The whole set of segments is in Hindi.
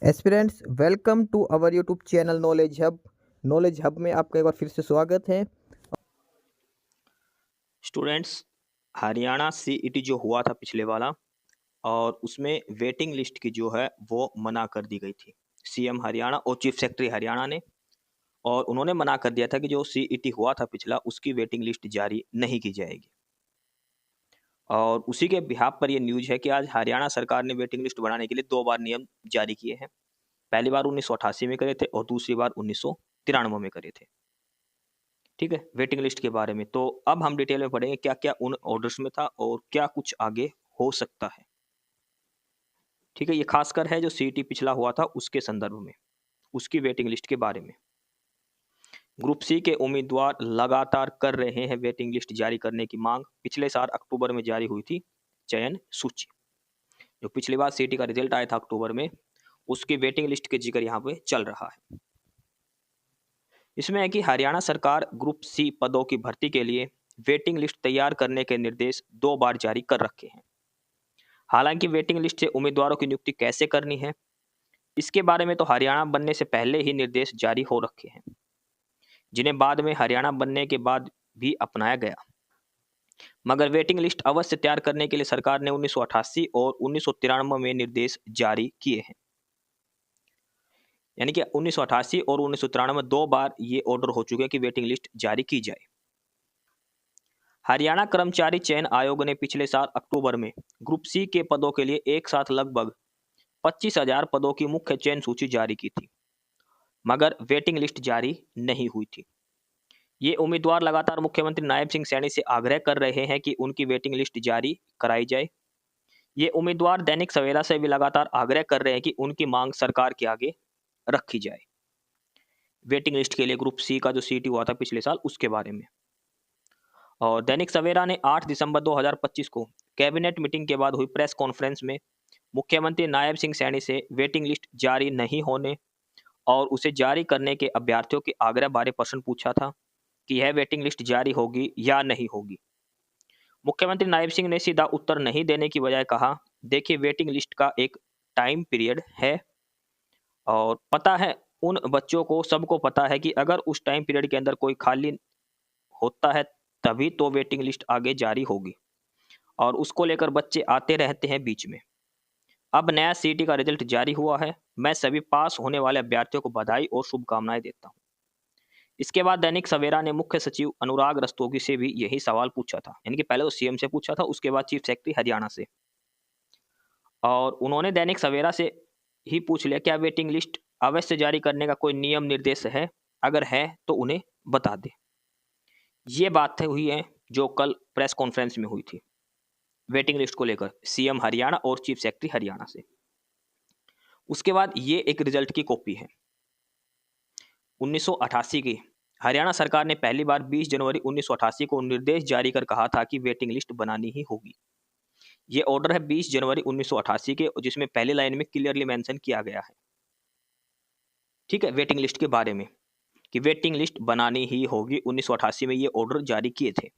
Aspirants welcome to our YouTube channel knowledge hub में आपका एक बार फिर से स्वागत है। स्टूडेंट्स, हरियाणा सीईटी जो हुआ था पिछले वाला, और उसमें वेटिंग लिस्ट की जो है वो मना कर दी गई थी सीएम हरियाणा और चीफ सेक्रेटरी हरियाणा ने। और उन्होंने मना कर दिया था कि जो सीईटी हुआ था पिछला, उसकी वेटिंग लिस्ट जारी नहीं की जाएगी। और उसी के बिहाफ पर यह न्यूज है कि आज हरियाणा सरकार ने वेटिंग लिस्ट बढ़ाने के लिए 2 बार नियम जारी किए हैं। पहली बार 1988 में करे थे और दूसरी बार 1993 में करे थे। ठीक है, वेटिंग लिस्ट के बारे में तो अब हम डिटेल में पढ़ेंगे क्या क्या उन ऑर्डर्स में था और क्या कुछ आगे हो सकता है। ठीक है, ये खासकर है जो सीईटी पिछला हुआ था उसके संदर्भ में, उसकी वेटिंग लिस्ट के बारे में। ग्रुप सी के उम्मीदवार लगातार कर रहे हैं वेटिंग लिस्ट जारी करने की मांग। पिछले साल अक्टूबर में जारी हुई थी चयन सूची। जो पिछली बार सीईटी का रिजल्ट आया था अक्टूबर में, उसकी वेटिंग लिस्ट के जिक्र यहाँ पे चल रहा है। इसमें है कि हरियाणा सरकार ग्रुप सी पदों की भर्ती के लिए वेटिंग लिस्ट तैयार करने के निर्देश 2 बार जारी कर रखे हैं। हालांकि वेटिंग लिस्ट से उम्मीदवारों की नियुक्ति कैसे करनी है, इसके बारे में तो हरियाणा बनने से पहले ही निर्देश जारी हो रखे हैं, जिन्हें बाद में हरियाणा बनने के बाद भी अपनाया गया। मगर वेटिंग लिस्ट अवश्य तैयार करने के लिए सरकार ने 1988 और 1993 में निर्देश जारी किए हैं। यानी कि 1988 और 1993 में 2 बार ये ऑर्डर हो चुके हैं कि वेटिंग लिस्ट जारी की जाए। हरियाणा कर्मचारी चयन आयोग ने पिछले साल अक्टूबर में ग्रुप सी के पदों के लिए एक साथ लगभग 25,000 पदों की मुख्य चयन सूची जारी की थी, मगर वेटिंग लिस्ट जारी नहीं हुई थी। ये उम्मीदवार लगातार मुख्यमंत्री नायब सिंह सैनी से आग्रह कर रहे हैं कि उनकी वेटिंग लिस्ट जारी कराई जाए। ये उम्मीदवार दैनिक सवेरा से भी लगातार आग्रह कर रहे हैं कि उनकी मांग सरकार के आगे रखी जाए, वेटिंग लिस्ट के लिए ग्रुप सी का जो सीटी हुआ था पिछले साल उसके बारे में। और दैनिक सवेरा ने 8 दिसंबर 2025 को कैबिनेट मीटिंग के बाद हुई प्रेस कॉन्फ्रेंस में मुख्यमंत्री नायब सिंह सैनी से वेटिंग लिस्ट जारी नहीं होने और उसे जारी करने के अभ्यर्थियों के आग्रह बारे प्रश्न पूछा था कि यह वेटिंग लिस्ट जारी होगी या नहीं होगी। मुख्यमंत्री नायब सिंह ने सीधा उत्तर नहीं देने की बजाय कहा, देखिए वेटिंग लिस्ट का एक टाइम पीरियड है और पता है, उन बच्चों को सबको पता है कि अगर उस टाइम पीरियड के अंदर कोई खाली होता है तभी तो वेटिंग लिस्ट आगे जारी होगी, और उसको लेकर बच्चे आते रहते हैं बीच में। अब नया सीईटी का रिजल्ट जारी हुआ है, मैं सभी पास होने वाले अभ्यर्थियों को बधाई और शुभकामनाएं देता हूं। इसके बाद दैनिक सवेरा ने मुख्य सचिव अनुराग रस्तोगी से भी यही सवाल पूछा था, यानी कि पहले तो सीएम से पूछा था, उसके बाद चीफ सेक्रेटरी हरियाणा से। और उन्होंने दैनिक सवेरा से ही पूछ लिया, क्या वेटिंग लिस्ट अवश्य जारी करने का कोई नियम निर्देश है, अगर है तो उन्हें बता दे। ये बात हुई है जो कल प्रेस कॉन्फ्रेंस में हुई थी वेटिंग लिस्ट को लेकर सीएम हरियाणा और चीफ सेक्रेटरी हरियाणा से। उसके बाद ये एक रिजल्ट की कॉपी है 1988 की। हरियाणा सरकार ने पहली बार 20 जनवरी 1988 को निर्देश जारी कर कहा था कि वेटिंग लिस्ट बनानी ही होगी। ये ऑर्डर है 20 जनवरी 1988 के, जिसमें पहली लाइन में क्लियरली मेंशन किया गया है, ठीक है, वेटिंग लिस्ट के बारे में कि वेटिंग लिस्ट बनानी ही होगी। 1988 में ये ऑर्डर जारी किए थे।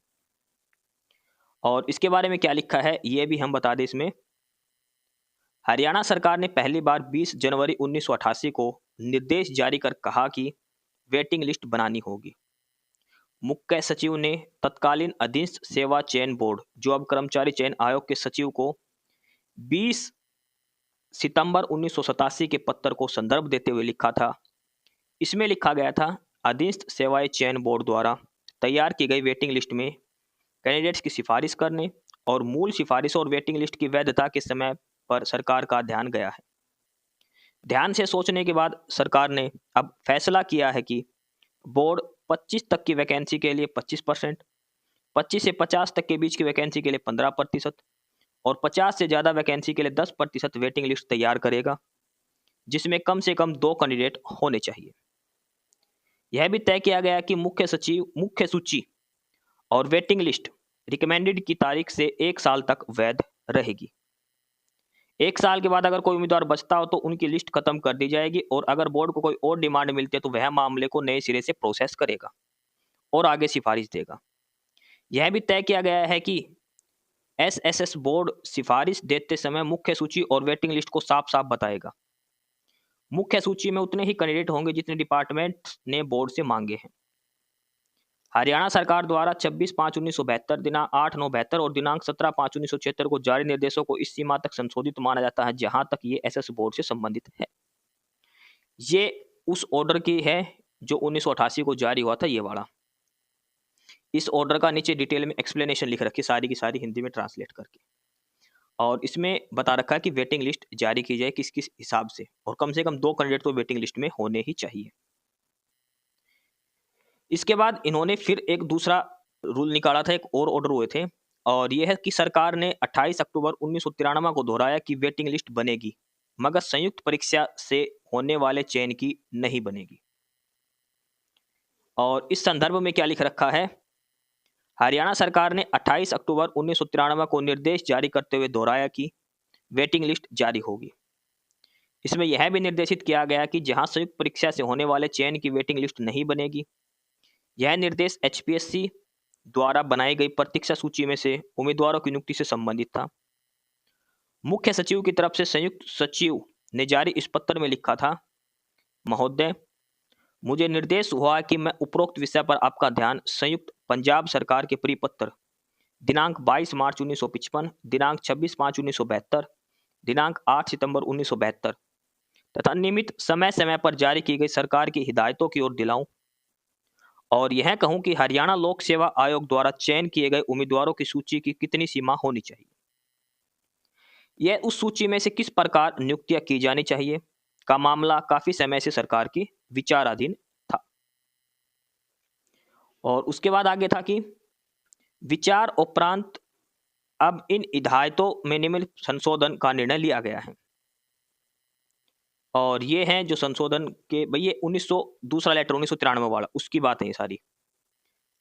और इसके बारे में क्या लिखा है ये भी हम बता दें इसमें। हरियाणा सरकार ने पहली बार 20 जनवरी 1988 को निर्देश जारी कर कहा कि वेटिंग लिस्ट बनानी होगी। मुख्य सचिव ने तत्कालीन अधीनस्थ सेवा चयन बोर्ड, जो अब कर्मचारी चयन आयोग के सचिव को 20 सितंबर 1987 के पत्र को संदर्भ देते हुए लिखा था। इसमें लिखा गया था, अधीनस्थ सेवाएं चयन बोर्ड द्वारा तैयार की गई वेटिंग लिस्ट में कैंडिडेट्स की सिफारिश करने और मूल सिफारिश और वेटिंग लिस्ट की वैधता के समय पर सरकार का ध्यान गया है। ध्यान से सोचने के बाद सरकार ने अब फैसला किया है कि बोर्ड 25 तक की वैकेंसी के लिए 25%, 25 से 50 तक के बीच की वैकेंसी के लिए 15% और 50 से ज़्यादा वैकेंसी के लिए 10% वेटिंग लिस्ट तैयार करेगा, जिसमें कम से कम 2 कैंडिडेट होने चाहिए। यह भी तय किया गया कि मुख्य सूची और वेटिंग लिस्ट रिकमेंडेड की तारीख से 1 साल तक वैध रहेगी। 1 साल के बाद अगर कोई उम्मीदवार बचता हो तो उनकी लिस्ट खत्म कर दी जाएगी, और अगर बोर्ड को कोई और डिमांड मिलती है तो वह मामले को नए सिरे से प्रोसेस करेगा और आगे सिफारिश देगा। यह भी तय किया गया है कि एसएसएस बोर्ड सिफारिश देते समय मुख्य सूची और वेटिंग लिस्ट को साफ साफ बताएगा। मुख्य सूची में उतने ही कैंडिडेट होंगे जितने डिपार्टमेंट ने बोर्ड से मांगे हैं। हरियाणा सरकार द्वारा 26/5/1972, दिनांक 8/9/72 और दिनांक 17/5/1976 को जारी निर्देशों को इस सीमा तक संशोधित माना जाता है जहां तक ये एसएस बोर्ड से संबंधित है। ये उस ऑर्डर की है जो 1988 को जारी हुआ था, ये वाला। इस ऑर्डर का नीचे डिटेल में एक्सप्लेनेशन लिख रखी सारी की सारी हिंदी में ट्रांसलेट करके, और इसमें बता रखा है कि वेटिंग लिस्ट जारी की जाए किस किस हिसाब से, और कम से कम 2 कैंडिडेट तो वेटिंग लिस्ट में होने ही चाहिए। इसके बाद इन्होंने फिर एक दूसरा रूल निकाला था, एक और ऑर्डर हुए थे, और यह है कि सरकार ने 28 अक्टूबर 1993 को दोहराया कि वेटिंग लिस्ट बनेगी, मगर संयुक्त परीक्षा से होने वाले चयन की नहीं बनेगी। और इस संदर्भ में क्या लिख रखा है, हरियाणा सरकार ने 28 अक्टूबर 1993 को निर्देश जारी करते हुए दोहराया कि वेटिंग लिस्ट जारी होगी। इसमें यह भी निर्देशित किया गया कि जहां संयुक्त परीक्षा से होने वाले चयन की वेटिंग लिस्ट नहीं बनेगी, यह निर्देश एचपीएससी द्वारा बनाई गई प्रतीक्षा सूची में से उम्मीदवारों की नियुक्ति से संबंधित था। मुख्य सचिव की तरफ से संयुक्त सचिव ने जारी इस पत्र में लिखा था, महोदय, मुझे निर्देश हुआ कि मैं उपरोक्त विषय पर आपका ध्यान संयुक्त पंजाब सरकार के परिपत्र दिनांक 22 मार्च 1955, दिनांक 26/5/1972, दिनांक 8 सितंबर 1972 तथा नियमित समय समय पर जारी की गई सरकार की हिदायतों की ओर दिलाऊं, और यह कहूं कि हरियाणा लोक सेवा आयोग द्वारा चयन किए गए उम्मीदवारों की सूची की कितनी सीमा होनी चाहिए, यह उस सूची में से किस प्रकार नियुक्तियां की जानी चाहिए का मामला काफी समय से सरकार की विचाराधीन था। और उसके बाद आगे था कि विचार उपरांत अब इन हिदायतों में निम्नलिखित संशोधन का निर्णय लिया गया है, और ये हैं जो संशोधन के भाई, ये 1900 दूसरा लेटर 1993 वाला, उसकी बात है ये सारी।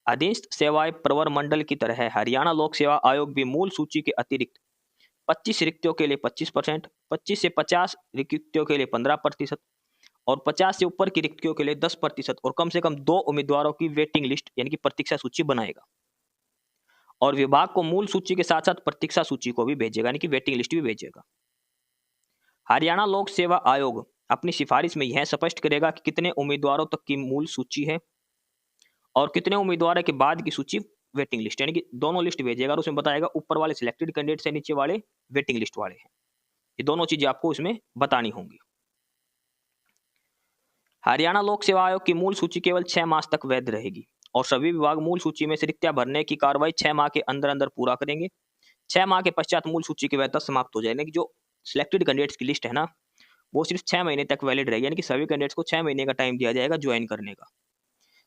अधीनस्थ सेवाएं प्रवर मंडल की तरह है हरियाणा लोक सेवा आयोग भी मूल सूची के अतिरिक्त 25 रिक्तियों के लिए 25%, 25 से 50 रिक्तियों के लिए 15% और 50 से ऊपर की रिक्तियों के लिए 10% और कम से कम 2 उम्मीदवारों की वेटिंग लिस्ट यानी कि प्रतीक्षा सूची बनाएगा, और विभाग को मूल सूची के साथ साथ प्रतीक्षा सूची को भी भेजेगा, यानी कि वेटिंग लिस्ट भी भेजेगा। हरियाणा लोक सेवा आयोग अपनी सिफारिश में यह स्पष्ट करेगा कि कितने उम्मीदवारों तक की मूल सूची है और कितने उम्मीदवारों के बाद की सूची वेटिंग लिस्ट, यानी कि दोनों लिस्ट भेजेगा, और उसमें बताएगा ऊपर वाले सिलेक्टेड कैंडिडेट से नीचे वाले वेटिंग लिस्ट वाले हैं। ये दोनों चीजें आपको इसमें बतानी होंगी। हरियाणा लोक सेवा आयोग की मूल सूची केवल 6 मास तक वैध रहेगी, और सभी विभाग मूल सूची में से रिक्तियां भरने की कार्रवाई 6 माह के अंदर अंदर पूरा करेंगे। 6 माह के पश्चात मूल सूची की वैधता समाप्त हो जाएगी। जो सिलेक्टेड कैंडिडेट्स की लिस्ट है ना, वो सिर्फ 6 महीने तक वैलिड रहेगी, यानी कि सभी कैंडिडेट्स को 6 महीने का टाइम दिया जाएगा ज्वाइन करने का।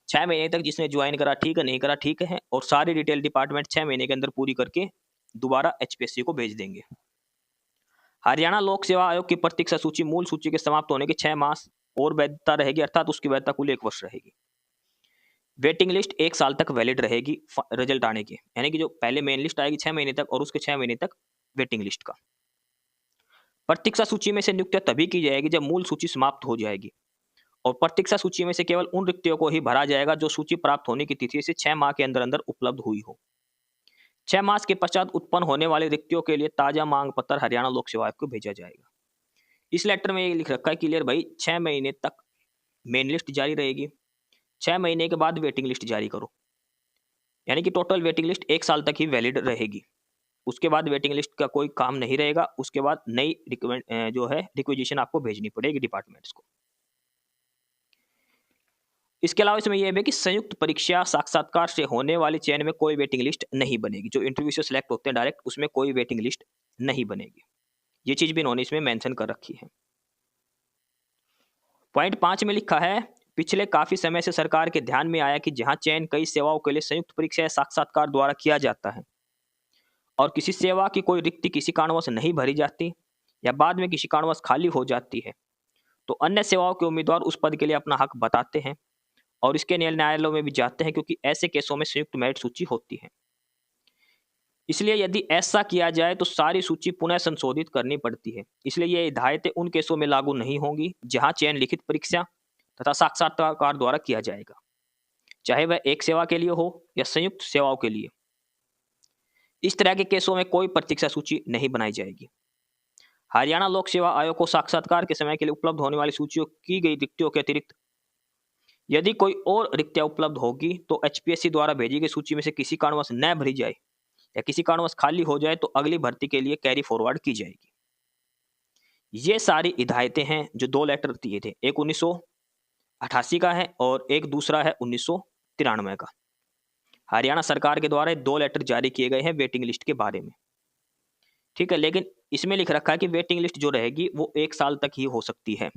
6 महीने तक जिसने ज्वाइन करा ठीक है, नहीं करा ठीक है, और सारी डिटेल डिपार्टमेंट 6 महीने के अंदर पूरी करके दोबारा एचपीएससी को भेज देंगे। हरियाणा लोक सेवा आयोग की प्रतीक्षा सूची मूल सूची के समाप्त होने के 6 मास और वैधता रहेगी, अर्थात उसकी वैधता कुल 1 वर्ष रहेगी। वेटिंग लिस्ट 1 साल तक वैलिड रहेगी रिजल्ट आने के, यानी कि जो पहले मेन लिस्ट आएगी 6 महीने तक और उसके 6 महीने तक वेटिंग लिस्ट का। प्रतीक्षा सूची में से नियुक्तियां तभी की जाएगी जब मूल सूची समाप्त हो जाएगी, और प्रतीक्षा सूची में से केवल उन रिक्तियों को ही भरा जाएगा जो सूची प्राप्त होने की तिथि से 6 माह के अंदर अंदर उपलब्ध हुई हो। 6 मास के पश्चात उत्पन्न होने वाली रिक्तियों के लिए ताजा मांग पत्र हरियाणा लोक सेवा आयोग को भेजा जाएगा। इस लेटर में ये लिख रखा है क्लियर भाई, 6 महीने तक मेन लिस्ट जारी रहेगी, 6 महीने के बाद वेटिंग लिस्ट जारी करो, यानी कि टोटल वेटिंग लिस्ट 1 साल तक ही वैलिड रहेगी। उसके बाद वेटिंग लिस्ट का कोई काम नहीं रहेगा, उसके बाद नई जो है रिक्वेजिशन आपको भेजनी पड़ेगी डिपार्टमेंट्स को। इसके अलावा इसमें यह है कि संयुक्त परीक्षा साक्षात्कार से होने वाली चयन में कोई वेटिंग लिस्ट नहीं बनेगी। जो इंटरव्यू से सिलेक्ट होते हैं डायरेक्ट, उसमें कोई वेटिंग लिस्ट नहीं बनेगी। ये चीज भी इन्होंने इसमें मेंशन कर रखी है। पॉइंट 5 में लिखा है, पिछले काफी समय से सरकार के ध्यान में आया कि जहां चयन कई सेवाओं के लिए संयुक्त परीक्षा या साक्षात्कार द्वारा किया जाता है और किसी सेवा की कोई रिक्ति किसी कारणवश नहीं भरी जाती या बाद में किसी कारणवश खाली हो जाती है, तो अन्य सेवाओं के उम्मीदवार उस पद के लिए अपना हक बताते हैं और इसके न्यायालयों में भी जाते हैं, क्योंकि ऐसे केसों में संयुक्त मेरिट सूची होती है। इसलिए यदि ऐसा किया जाए तो सारी सूची पुनः संशोधित करनी पड़ती है। इसलिए ये हिदायतें उन केसों में लागू नहीं होंगी जहां चयन लिखित परीक्षा तथा साक्षात्कार द्वारा किया जाएगा, चाहे वह एक सेवा के लिए हो या संयुक्त सेवाओं के लिए। इस तरह के केसों में कोई प्रतीक्षा सूची नहीं बनाई जाएगी। हरियाणा लोक सेवा आयोग को साक्षात्कार के समय के लिए उपलब्ध होने वाली सूचियों की गई रिक्तियों के अतिरिक्त यदि कोई और रिक्तियां उपलब्ध होगी तो एचपीएससी द्वारा भेजी गई सूची में से किसी कारणवश न भरी जाए या किसी कारणवश खाली हो जाए तो अगली भर्ती के लिए कैरी फॉरवर्ड की जाएगी। ये सारी हिदायतें हैं जो 2 लेटर दिए थे, एक 1988 का है और एक दूसरा है 1993 का। हरियाणा सरकार के द्वारा 2 लेटर जारी किए गए हैं वेटिंग लिस्ट के बारे में, ठीक है। लेकिन इसमें लिख रखा है कि वेटिंग लिस्ट जो रहेगी वो 1 साल तक ही हो सकती है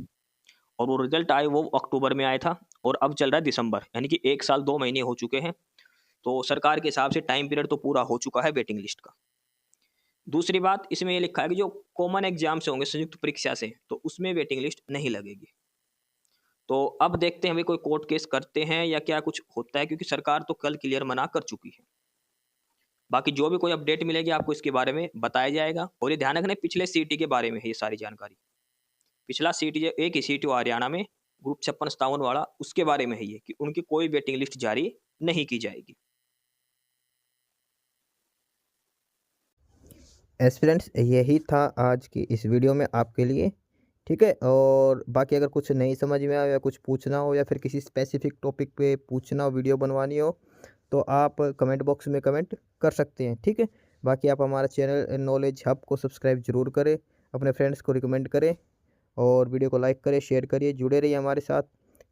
और वो रिजल्ट आए वो अक्टूबर में आया था और अब चल रहा है दिसंबर, यानी कि 1 साल 2 महीने हो चुके हैं। तो सरकार के हिसाब से टाइम पीरियड तो पूरा हो चुका है वेटिंग लिस्ट का। दूसरी बात इसमें ये लिखा है कि जो कॉमन एग्जाम से होंगे संयुक्त परीक्षा से, तो उसमें वेटिंग लिस्ट नहीं लगेगी। तो अब देखते हैं अभी कोई कोर्ट केस करते हैं या क्या कुछ होता है, क्योंकि सरकार तो कल क्लियर मना कर चुकी है। बाकी जो भी कोई अपडेट मिलेगी आपको इसके बारे में बताया जाएगा। और ये ध्यान रखना पिछले सीटी के बारे में है ये सारी जानकारी। पिछला सीटी एक ही सीटी हरियाणा में ग्रुप 56-57 वाला, उसके बारे में है ये कि उनकी कोई वेटिंग लिस्ट जारी नहीं की जाएगी। एस्पिरेंट्स यही था आज की इस वीडियो में आपके लिए, ठीक है। और बाकी अगर कुछ नहीं समझ में आया या कुछ पूछना हो या फिर किसी स्पेसिफिक टॉपिक पे पूछना हो, वीडियो बनवानी हो, तो आप कमेंट बॉक्स में कमेंट कर सकते हैं, ठीक है। बाकी आप हमारा चैनल नॉलेज हब को सब्सक्राइब जरूर करें, अपने फ्रेंड्स को रिकमेंड करें और वीडियो को लाइक करें, शेयर करिए, जुड़े रहिए हमारे साथ।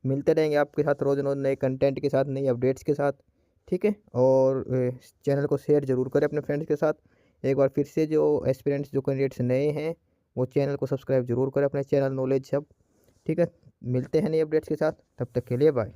मिलते रहेंगे आपके साथ रोज़ रोज़ नए कंटेंट के साथ, नई अपडेट्स के साथ, ठीक है। और चैनल को शेयर ज़रूर करें अपने फ्रेंड्स के साथ। एक बार फिर से जो एस्पिरेंट्स जो कैंडिडेट्स नए हैं वो चैनल को सब्सक्राइब जरूर करें अपने चैनल नॉलेज हब, ठीक है। मिलते हैं नई अपडेट्स के साथ, तब तक के लिए बाय।